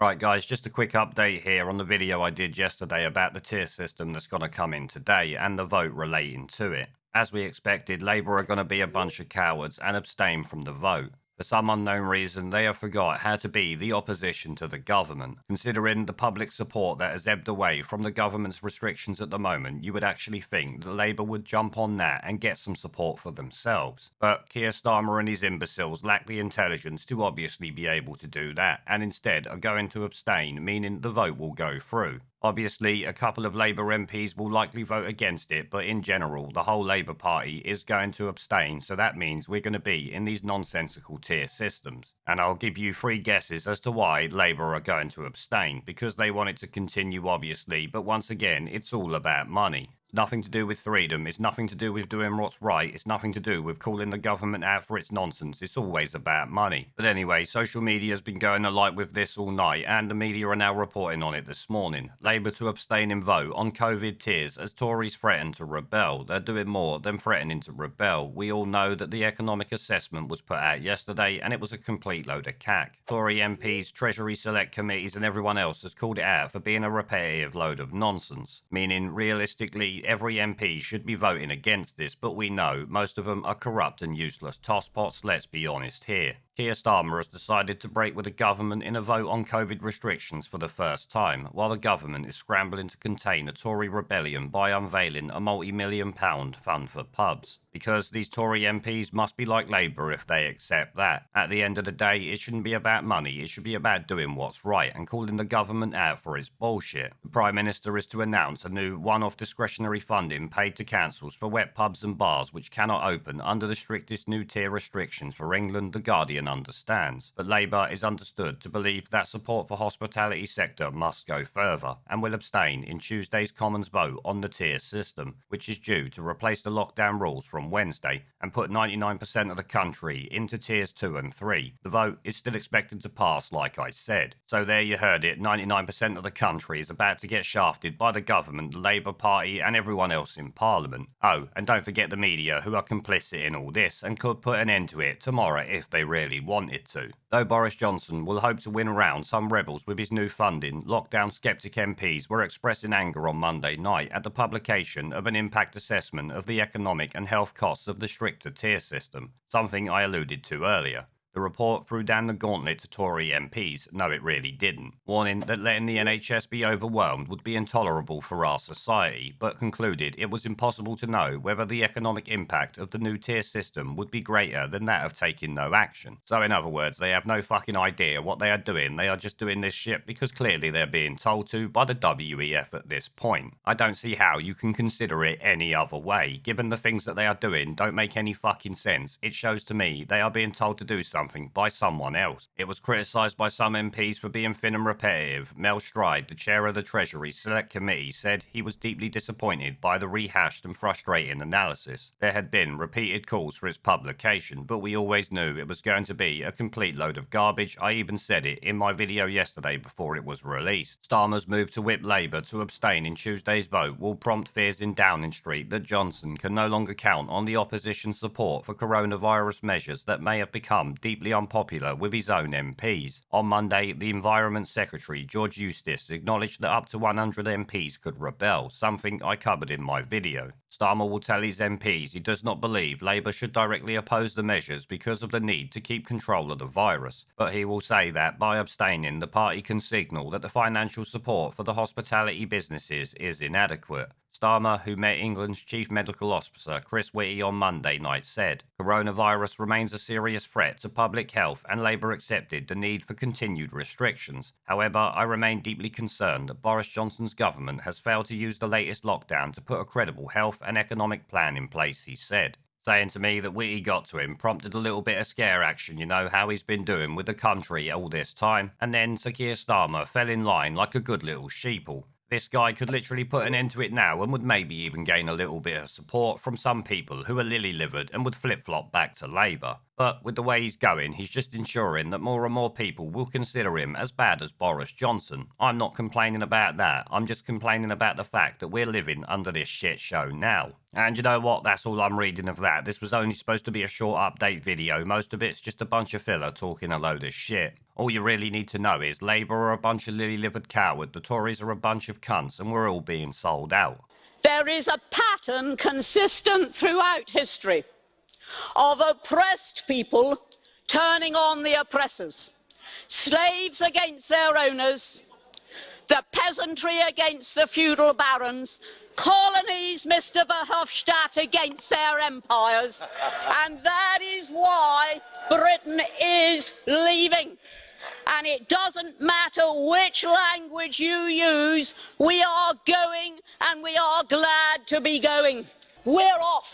Right, guys, just a quick update here on the video I did yesterday about the tier system that's going to come in today and the vote relating to it. As we expected, Labour are going to be a bunch of cowards and abstain from the vote. For some unknown reason, they have forgot how to be the opposition to the government. Considering the public support that has ebbed away from the government's restrictions at the moment, you would actually think that Labour would jump on that and get some support for themselves. But Keir Starmer and his imbeciles lack the intelligence to obviously be able to do that, and instead are going to abstain, meaning the vote will go through. Obviously, a couple of Labour MPs will likely vote against it, but in general, the whole Labour Party is going to abstain, so that means we're going to be in these nonsensical tier systems. And I'll give you 3 guesses as to why Labour are going to abstain, because they want it to continue, obviously, but once again, it's all about money. It's nothing to do with freedom, it's nothing to do with doing what's right, it's nothing to do with calling the government out for its nonsense, it's always about money. But anyway, social media's been going alight with this all night, and the media are now reporting on it this morning. Labour to abstain in vote on COVID tiers as Tories threaten to rebel. They're doing more than threatening to rebel. We all know that the economic assessment was put out yesterday, and it was a complete load of cack. Tory MPs, Treasury Select Committees, and everyone else has called it out for being a repetitive load of nonsense, meaning realistically every MP should be voting against this, but we know most of them are corrupt and useless tosspots, let's be honest here. Keir Starmer has decided to break with the government in a vote on COVID restrictions for the first time, while the government is scrambling to contain a Tory rebellion by unveiling a multi-million pound fund for pubs. Because these Tory MPs must be like Labour if they accept that. At the end of the day, it shouldn't be about money, it should be about doing what's right and calling the government out for its bullshit. The Prime Minister is to announce a new one-off discretionary funding paid to councils for wet pubs and bars which cannot open under the strictest new tier restrictions for England, The Guardian understands. But Labour is understood to believe that support for hospitality sector must go further and will abstain in Tuesday's Commons vote on the tier system, which is due to replace the lockdown rules from Wednesday and put 99% of the country into tiers 2 and 3. The vote is still expected to pass, like I said. So there you heard it, 99% of the country is about to get shafted by the government, the Labour Party and everyone else in Parliament. Oh, and don't forget the media who are complicit in all this and could put an end to it tomorrow if they really wanted to. Though Boris Johnson will hope to win round some rebels with his new funding, lockdown skeptic MPs were expressing anger on Monday night at the publication of an impact assessment of the economic and health costs of the stricter tier system, something I alluded to earlier. The report threw down the gauntlet to Tory MPs. No, it really didn't, warning that letting the NHS be overwhelmed would be intolerable for our society, but concluded it was impossible to know whether the economic impact of the new tier system would be greater than that of taking no action. So in other words, they have no fucking idea what they are doing, they are just doing this shit because clearly they're being told to by the WEF at this point. I don't see how you can consider it any other way, given the things that they are doing don't make any fucking sense. It shows to me they are being told to do something by someone else. It was criticised by some MPs for being thin and repetitive. Mel Stride, the chair of the Treasury Select Committee, said he was deeply disappointed by the rehashed and frustrating analysis. There had been repeated calls for its publication, but we always knew it was going to be a complete load of garbage. I even said it in my video yesterday before it was released. Starmer's move to whip Labour to abstain in Tuesday's vote will prompt fears in Downing Street that Johnson can no longer count on the opposition's support for coronavirus measures that may have become deeply unpopular with his own MPs. On Monday, the Environment Secretary, George Eustice, acknowledged that up to 100 MPs could rebel, something I covered in my video. Starmer will tell his MPs he does not believe Labour should directly oppose the measures because of the need to keep control of the virus, but he will say that by abstaining, the party can signal that the financial support for the hospitality businesses is inadequate. Starmer, who met England's Chief Medical Officer Chris Whitty on Monday night, said, "Coronavirus remains a serious threat to public health and Labour accepted the need for continued restrictions. However, I remain deeply concerned that Boris Johnson's government has failed to use the latest lockdown to put a credible health and economic plan in place," he said. Saying to me that Whitty got to him prompted a little bit of scare action, you know, how he's been doing with the country all this time. And then Sir Keir Starmer fell in line like a good little sheeple. This guy could literally put an end to it now and would maybe even gain a little bit of support from some people who are lily-livered and would flip-flop back to Labour. But with the way he's going, he's just ensuring that more and more people will consider him as bad as Boris Johnson. I'm not complaining about that, I'm just complaining about the fact that we're living under this shit show now. And you know what, that's all I'm reading of that. This was only supposed to be a short update video, most of it's just a bunch of filler talking a load of shit. All you really need to know is Labour are a bunch of lily-livered cowards, the Tories are a bunch of cunts, and we're all being sold out. There is a pattern consistent throughout history of oppressed people turning on the oppressors, slaves against their owners, the peasantry against the feudal barons, colonies, Mr. Verhofstadt, against their empires, and that is why Britain is leaving. And it doesn't matter which language you use, we are going, and we are glad to be going. We're off.